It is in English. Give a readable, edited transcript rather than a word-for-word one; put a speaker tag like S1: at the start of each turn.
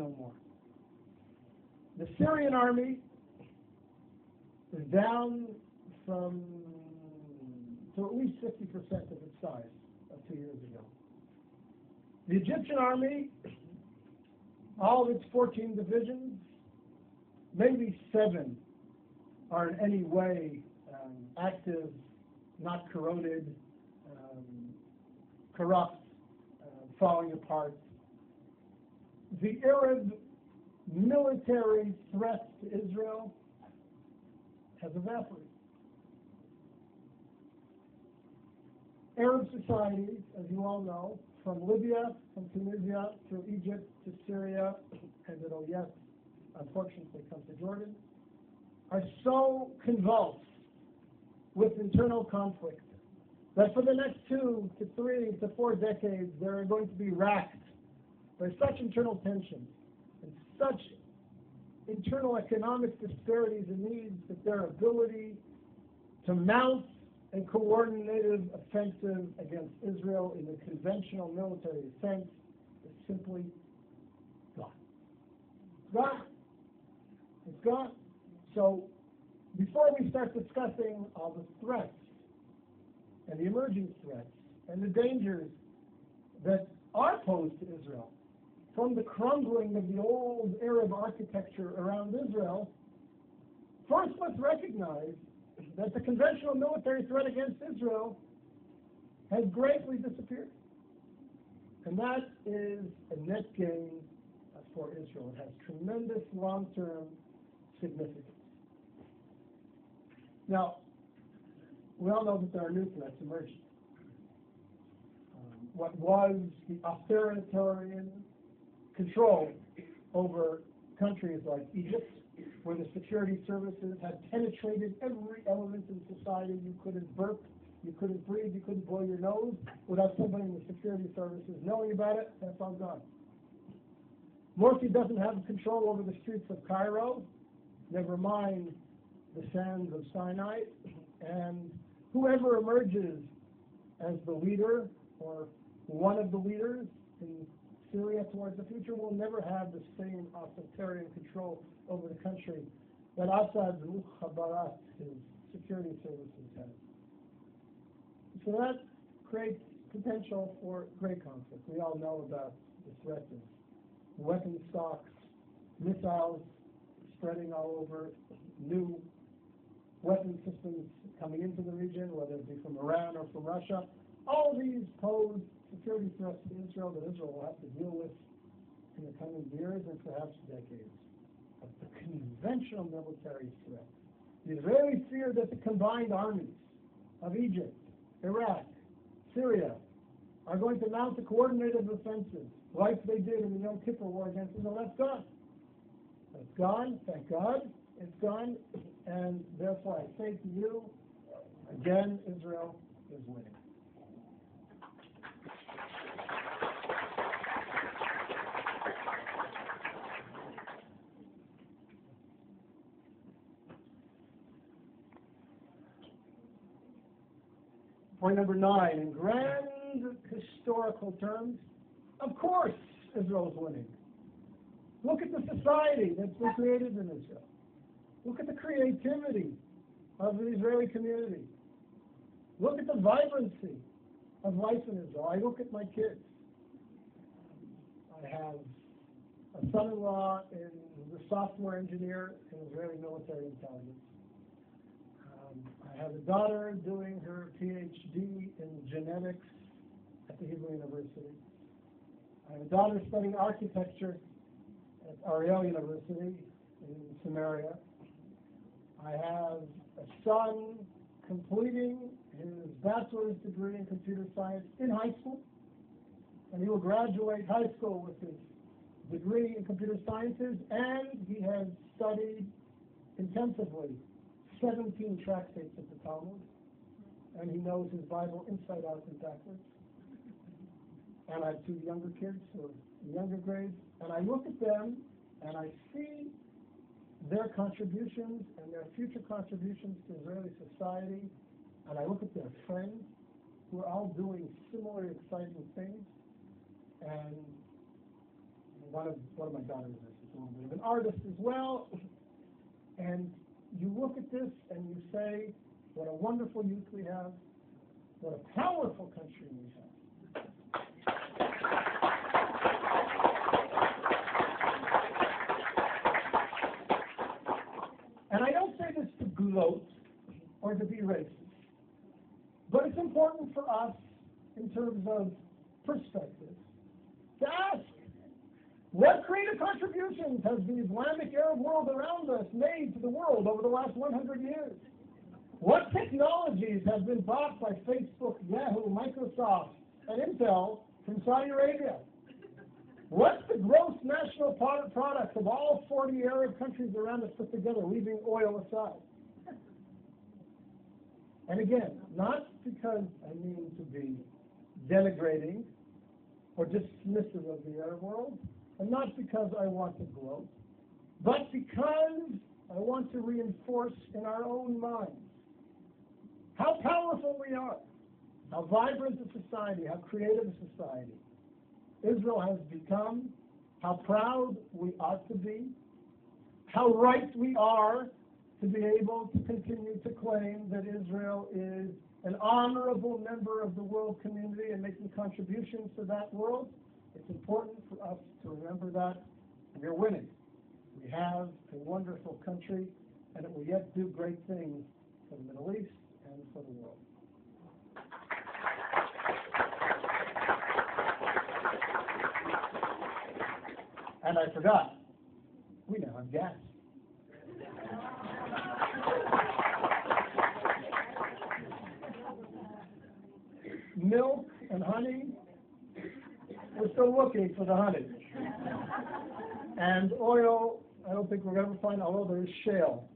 S1: no more. The Syrian army is down to at least 50% of its size of 2 years ago. The Egyptian army, all of its 14 divisions, maybe 7 are in any way active, not corroded, corrupt, falling apart. The Arab military threat to Israel has evaporated. Arab societies, as you all know, from Libya, from Tunisia, through Egypt to Syria, and it'll yet, unfortunately, come to Jordan, are so convulsed with internal conflict that for the next 2 to 3 to 4 decades, they're going to be racked by such internal tension and such internal economic disparities and needs that their ability to mount a coordinated offensive against Israel in the conventional military sense is simply gone. It's gone. It's gone. So before we start discussing all the threats and the emerging threats and the dangers that are posed to Israel from the crumbling of the old Arab architecture around Israel, first let's recognize that the conventional military threat against Israel has greatly disappeared. And that is a net gain for Israel. It has tremendous long-term significance. Now, we all know that there are new threats emerging. What was the authoritarian control over countries like Egypt, where the security services had penetrated every element in society. You couldn't burp, you couldn't breathe, you couldn't blow your nose without somebody in the security services knowing about it. That's all gone. Morsi doesn't have control over the streets of Cairo, never mind the sands of Sinai, and whoever emerges as the leader or one of the leaders in Syria towards the future will never have the same authoritarian control over the country that Assad's Mukhabarat, his security services, have. So that creates potential for great conflict. We all know about the threat of weapon stocks, missiles spreading all over, new weapon systems coming into the region, whether it be from Iran or from Russia. All of these pose security threats to Israel that Israel will have to deal with in the coming years and perhaps decades. But the conventional military threat, the Israelis fear that the combined armies of Egypt, Iraq, Syria are going to mount a coordinated offensive like they did in the Yom Kippur War against Israel. That's gone. That's gone. Thank God. It's gone. And therefore I say to you, again, Israel is winning. Point number 9, in grand historical terms, of course Israel is winning. Look at the society that's been created in Israel. Look at the creativity of the Israeli community. Look at the vibrancy of life in Israel. I look at my kids. I have a son-in-law who's a software engineer in Israeli military intelligence. I have a daughter doing her PhD in genetics at the Hebrew University. I have a daughter studying architecture at Ariel University in Samaria. I have a son completing his bachelor's degree in computer science in high school, and he will graduate high school with his degree in computer sciences, and he has studied intensively 17 tractates of the Talmud, and he knows his Bible inside out and backwards. And I have 2 younger kids who are in younger grades, and I look at them and I see their contributions and their future contributions to Israeli society, and I look at their friends who are all doing similar exciting things, and one of my daughters is a little bit of an artist as well. And you look at this and you say, what a wonderful youth we have, what a powerful country we have. And I don't say this to gloat or to be racist, but it's important for us in terms of perspective to ask, what creative contributions has the Islamic Arab world around us made to the world over the last 100 years? What technologies have been bought by Facebook, Yahoo, Microsoft, and Intel from Saudi Arabia? What's the gross national product of all 40 Arab countries around us put together, leaving oil aside? And again, not because I mean to be denigrating or dismissive of the Arab world, and not because I want to gloat, but because I want to reinforce in our own minds how powerful we are, how vibrant a society, how creative a society Israel has become, how proud we ought to be, how right we are to be able to continue to claim that Israel is an honorable member of the world community and making contributions to that world. It's important for us to remember that. We're winning. We have a wonderful country, and it will yet do great things for the Middle East and for the world. And I forgot, we now have gas. Milk and honey, we're still looking for the honey. And oil, I don't think we're going to find, although there is shale